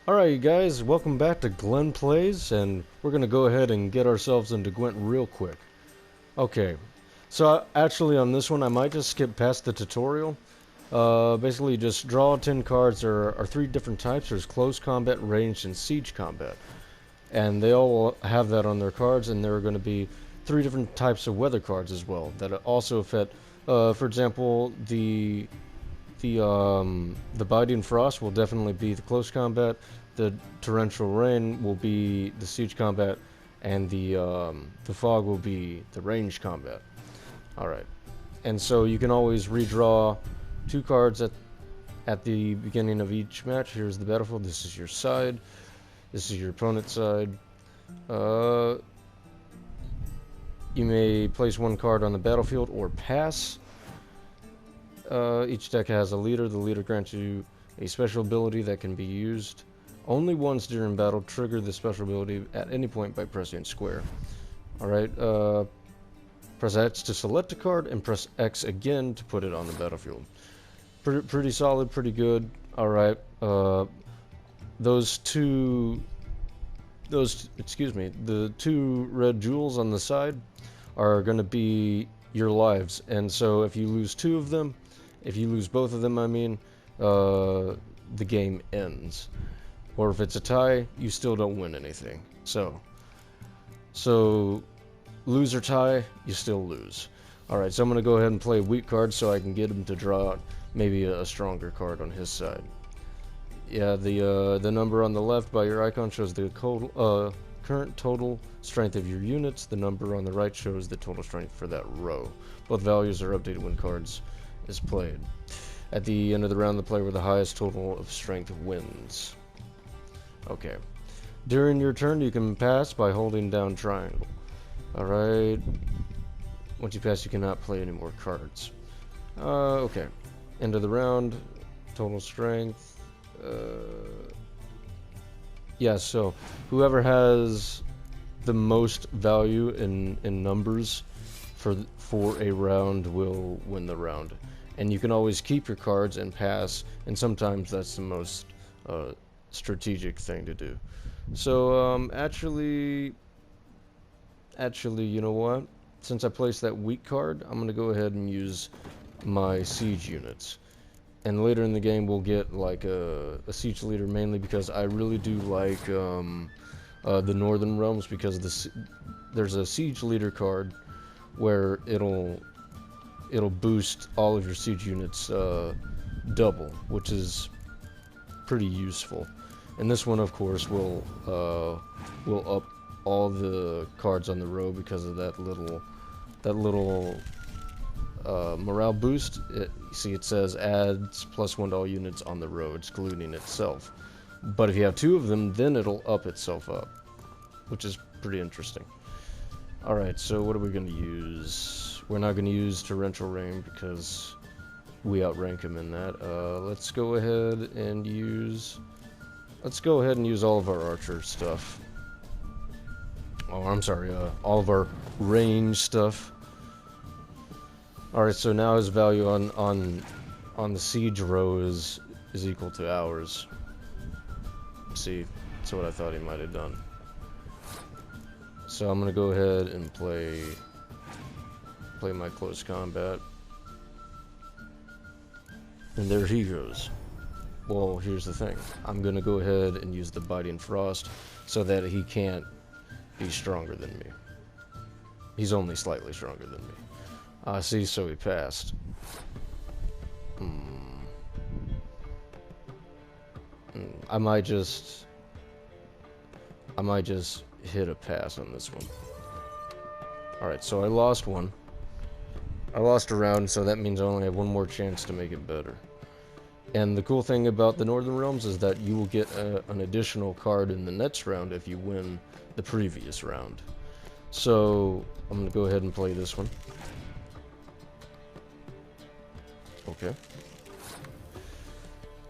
Alright, you guys, welcome back to Glenn Plays, and we're gonna go ahead and get ourselves into Gwent real quick. Okay, so actually on this one I might just skip past the tutorial. Basically just draw 10 cards. There are three different types. There's close combat, ranged, and siege combat. And they all have that on their cards, and there are going to be three different types of weather cards as well that also affect, for example, the biting frost will definitely be the close combat. The torrential rain will be the siege combat, and the fog will be the range combat. All right, and so you can always redraw two cards at the beginning of each match. Here's the battlefield. This is your side. This is your opponent's side. You may place one card on the battlefield or pass. Each deck has a leader. The leader grants you a special ability that can be used only once during battle. Trigger the special ability at any point by pressing square. Alright, press X to select a card and press X again to put it on the battlefield. Pretty solid, pretty good. Alright, the two red jewels on the side are going to be your lives, and so if you lose two of them, if you lose both of them, I mean, the game ends. Or if it's a tie, you still don't win anything. So lose or tie, you still lose. Alright, so I'm going to go ahead and play a weak card so I can get him to draw out maybe a stronger card on his side. Yeah, the number on the left by your icon shows the current total strength of your units. The number on the right shows the total strength for that row. Both values are updated when cards is played. At the end of the round, the player with the highest total of strength wins. Okay. During your turn, you can pass by holding down triangle. Alright. Once you pass, you cannot play any more cards. Okay. End of the round. Total strength. Yeah, so whoever has the most value in numbers for a round will win the round. And you can always keep your cards and pass, and sometimes that's the most strategic thing to do. So actually, you know what? Since I placed that weak card, I'm gonna go ahead and use my siege units. And later in the game, we'll get like a siege leader, mainly because I really do like the Northern Realms, because there's a siege leader card where it'll boost all of your siege units double, which is pretty useful. And this one, of course, will up all the cards on the row because of that little morale boost. See, it says adds +1 to all units on the row, excluding itself. But if you have two of them, then it'll up itself up, which is pretty interesting. Alright, so what are we going to use? We're not going to use Torrential Rain because we outrank him in that. Let's go ahead and use all of our archer stuff. Oh, I'm sorry, all of our range stuff. Alright, so now his value on the siege row is equal to ours. See, that's what I thought he might have done. So I'm gonna go ahead and play my close combat. And there he goes. Well, here's the thing. I'm gonna go ahead and use the biting frost so that he can't be stronger than me. He's only slightly stronger than me. See, so he passed. I might just hit a pass on this one. Alright, so I lost one. I lost a round, so that means I only have one more chance to make it better. And the cool thing about the Northern Realms is that you will get an additional card in the next round if you win the previous round. So I'm going to go ahead and play this one. Okay.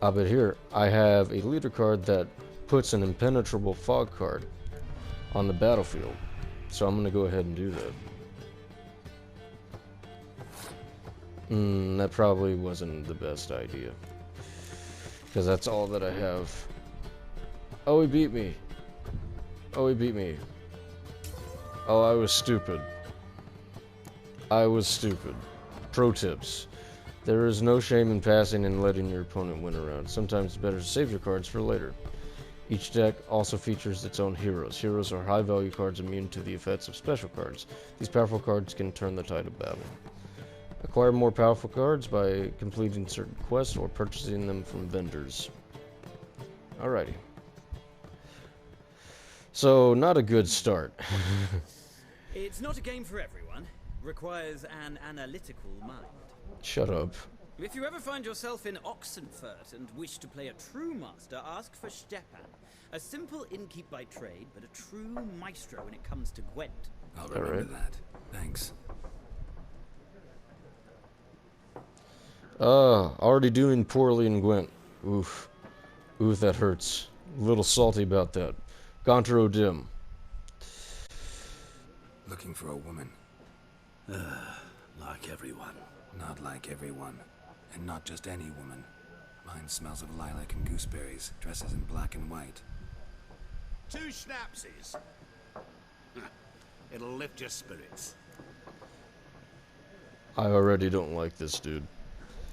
But here, I have a leader card that puts an impenetrable fog card on the battlefield. So I'm going to go ahead and do that. That probably wasn't the best idea, because that's all that I have Oh, he beat me. Oh, he beat me. Oh, I was stupid. I was stupid. Pro tips. There is no shame in passing and letting your opponent win a round. Sometimes it's better to save your cards for later. Each deck also features its own heroes. Heroes are high-value cards immune to the effects of special cards. These powerful cards can turn the tide of battle. Acquire more powerful cards by completing certain quests or purchasing them from vendors. Alrighty. So, not a good start. It's not a game for everyone. Requires an analytical mind. Shut up. If you ever find yourself in Oxenfurt and wish to play a true master, ask for Stepan. A simple innkeep by trade, but a true maestro when it comes to Gwent. I'll remember that. Thanks. Already doing poorly in Gwent. Oof. Oof, that hurts. A little salty about that. Gontro Dim. Looking for a woman. Like everyone. Not like everyone. And not just any woman. Mine smells of lilac and gooseberries, dresses in black and white. 2 schnapsies. It'll lift your spirits. I already don't like this dude.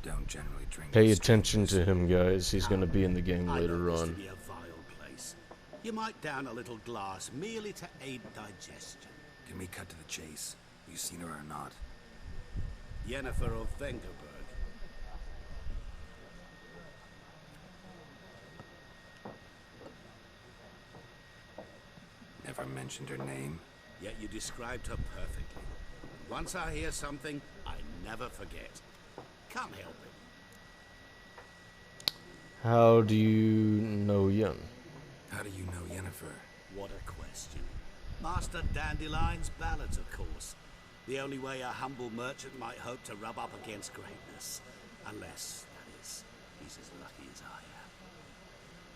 Don't generally drink. Pay attention to him, guys. He's gonna be in the game later on. To be a vile place. You might down a little glass merely to aid digestion. Can we cut to the chase? Have you seen her or not? Yennefer of Vengerberg. Never mentioned her name. Yet you described her perfectly. Once I hear something, I never forget. Can't help it. How do you know Yen? How do you know Yennefer? What a question. Master Dandelion's ballads, of course. The only way a humble merchant might hope to rub up against greatness. Unless, that is, he's as lucky as I am.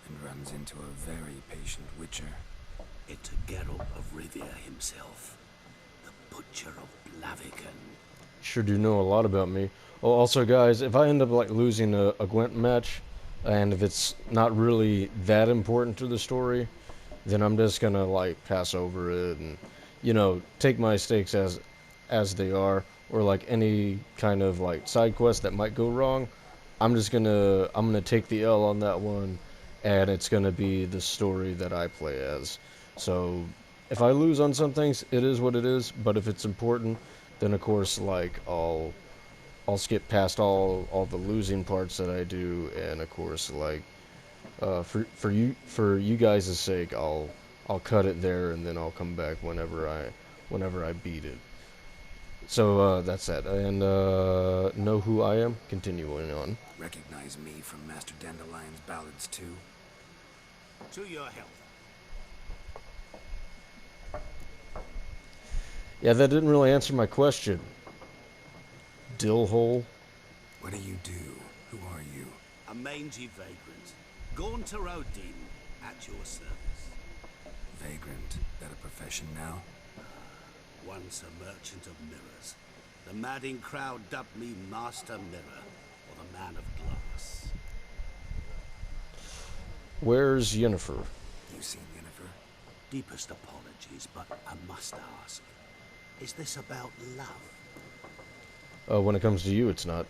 And runs into a very patient witcher. Into Geralt of Rivia himself. The Butcher of Blaviken. Sure do know a lot about me. Oh, also, guys, if I end up like losing a Gwent match, and if it's not really that important to the story, then I'm just gonna like pass over it and, you know, take my stakes as they are, or like any kind of like side quest that might go wrong. I'm gonna take the L on that one, and it's gonna be the story that I play as. So if I lose on some things, it is what it is. But if it's important, then of course like I'll skip past all the losing parts that I do, and of course like for you guys' sake, I'll cut it there, and then I'll come back whenever I beat it. So that's that. And know who I am? Continuing on. Recognize me from Master Dandelion's ballads too? To your health. Yeah, that didn't really answer my question. Dillhole. What do you do? Who are you? A mangy vagrant. Gaunter Odin, at your service. Vagrant. That a profession now? Once a merchant of mirrors. The madding crowd dubbed me Master Mirror, or the Man of Glass. Where's Yennefer? You seen Yennefer? Deepest apologies, but I must ask. Is this about love? When it comes to you, it's not.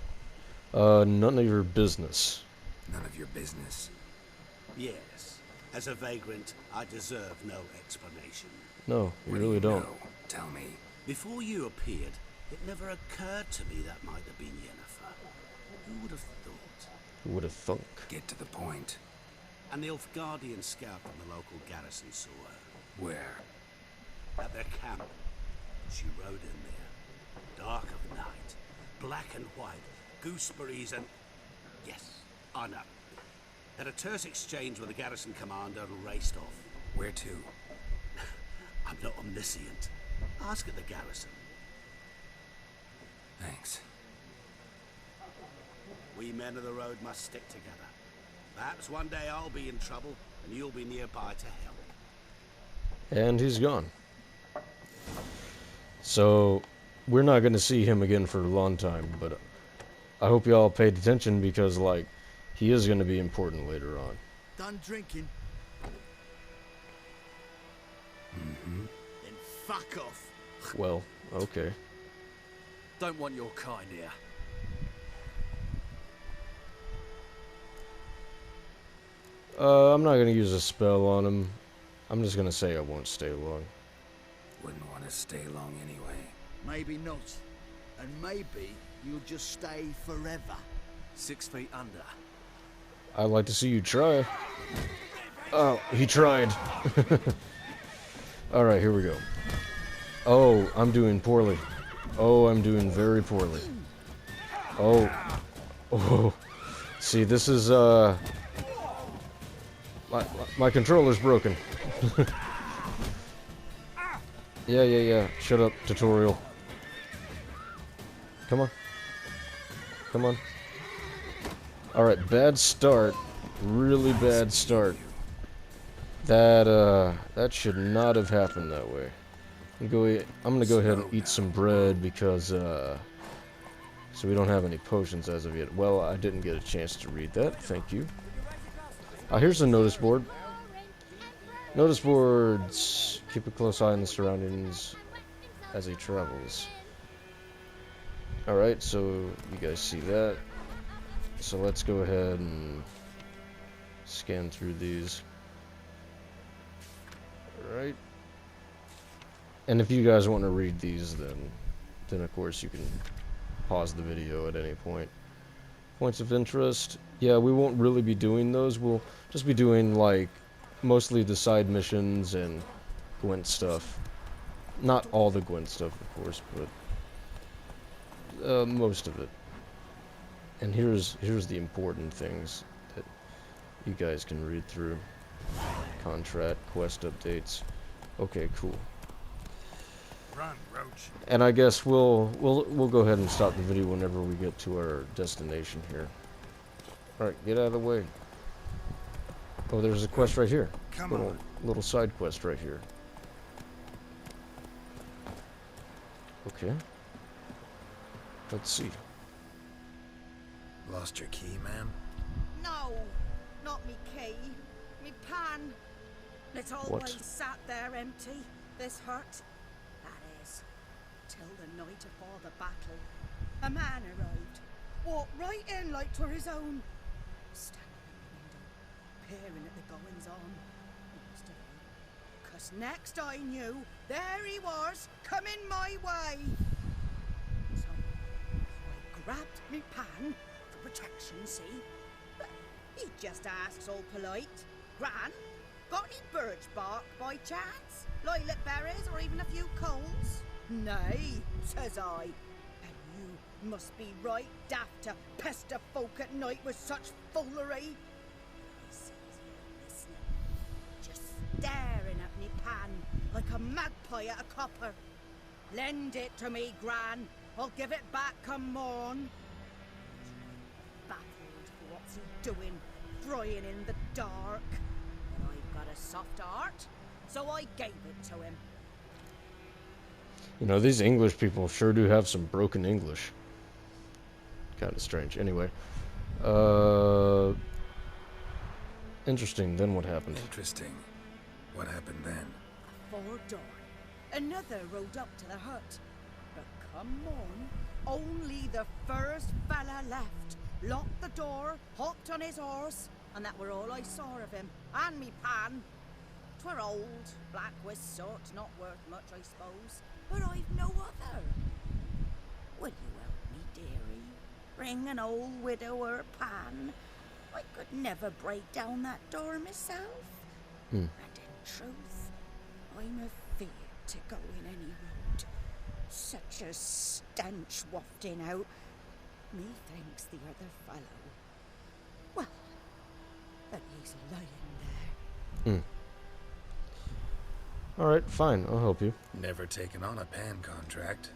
None of your business. None of your business. Yes. As a vagrant, I deserve no explanation. No, you What really do you don't. know? Tell me. Before you appeared, it never occurred to me that might have been Yennefer. Who would have thought? Who would have thunk? Get to the point. An Nilfgaardian scout from the local garrison saw her. Where? At their camp. She rode in there. Dark of night. Black and white. Gooseberries and... Yes, I know. Had a terse exchange with the garrison commander and raced off. Where to? I'm not omniscient. Ask at the garrison. Thanks. We men of the road must stick together. Perhaps one day I'll be in trouble and you'll be nearby to help. And he's gone. So, we're not going to see him again for a long time, but I hope y'all paid attention because, like, he is going to be important later on. Done drinking. Fuck off. Well, okay. Don't want your kind here. I'm not gonna use a spell on him. I'm just gonna say I won't stay long. Wouldn't want to stay long anyway. Maybe not. And maybe you'll just stay forever. 6 feet under. I'd like to see you try. Oh, he tried. Alright, here we go. Oh, I'm doing poorly. Oh, I'm doing very poorly. Oh. Oh. See, this is, my controller's broken. Yeah. Shut up, tutorial. Come on. Come on. Alright, bad start. Really bad start. That should not have happened that way. I'm gonna go ahead and eat some bread because, so we don't have any potions as of yet. Well, I didn't get a chance to read that. Thank you. Here's a notice board. Notice boards. Keep a close eye on the surroundings as he travels. Alright, so you guys see that. So let's go ahead and scan through these. Alright. And if you guys want to read these, then of course you can pause the video at any point. Points of interest. Yeah, we won't really be doing those. We'll just be doing, like, mostly the side missions and Gwent stuff. Not all the Gwent stuff, of course, but most of it. And here's the important things that you guys can read through. Contract, quest updates. Okay, cool. Run, Roach. And I guess we'll go ahead and stop the video whenever we get to our destination here. Alright, get out of the way. Oh, there's a quest right here. Come on. Little side quest right here. Okay. Let's see. Lost your key, ma'am? No, not me key. Me pan. It's always sat there empty, this hut. That is, till the night afore the battle. A man arrived, walked right in like 'twere his own. Standing in the window, peering at the goings on. He must have been, 'cause next I knew, there he was, coming my way. So I grabbed me pan for protection, see? But he just asks all polite, Gran, got any birch bark by chance? Lilac berries or even a few coals? Nay, says I. And you must be right daft to pester folk at night with such foolery. He sees you listening, just staring at me pan like a magpie at a copper. Lend it to me, Gran. I'll give it back come morn. Baffled for what's he doing, frying in the dark. But I've got a soft heart, so I gave it to him. You know, these English people sure do have some broken English. Kind of strange. Anyway. Interesting. Then what happened? Interesting. What happened then? Afore dawn, another rode up to the hut. But come morn, only the first fella left. Locked the door, hopped on his horse, and that were all I saw of him. And me pan. 'Twere old, black with soot, not worth much, I suppose. But I've no other. Will you help me, dearie? Bring an old widower pan. I could never break down that door myself. And in truth, I'm afeard to go in any road. Such a stench wafting out. Methinks the other fellow. Well, but he's lying there. Alright, fine. I'll help you. Never taken on a pan contract.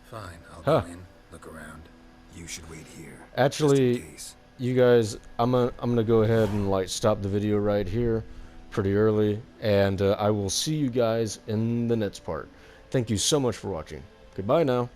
Fine, I'll Huh. go in, look around. You should wait here. Actually, just in case. you guys, I'm gonna go ahead and like stop the video right here pretty early, and I will see you guys in the next part. Thank you so much for watching. Goodbye now.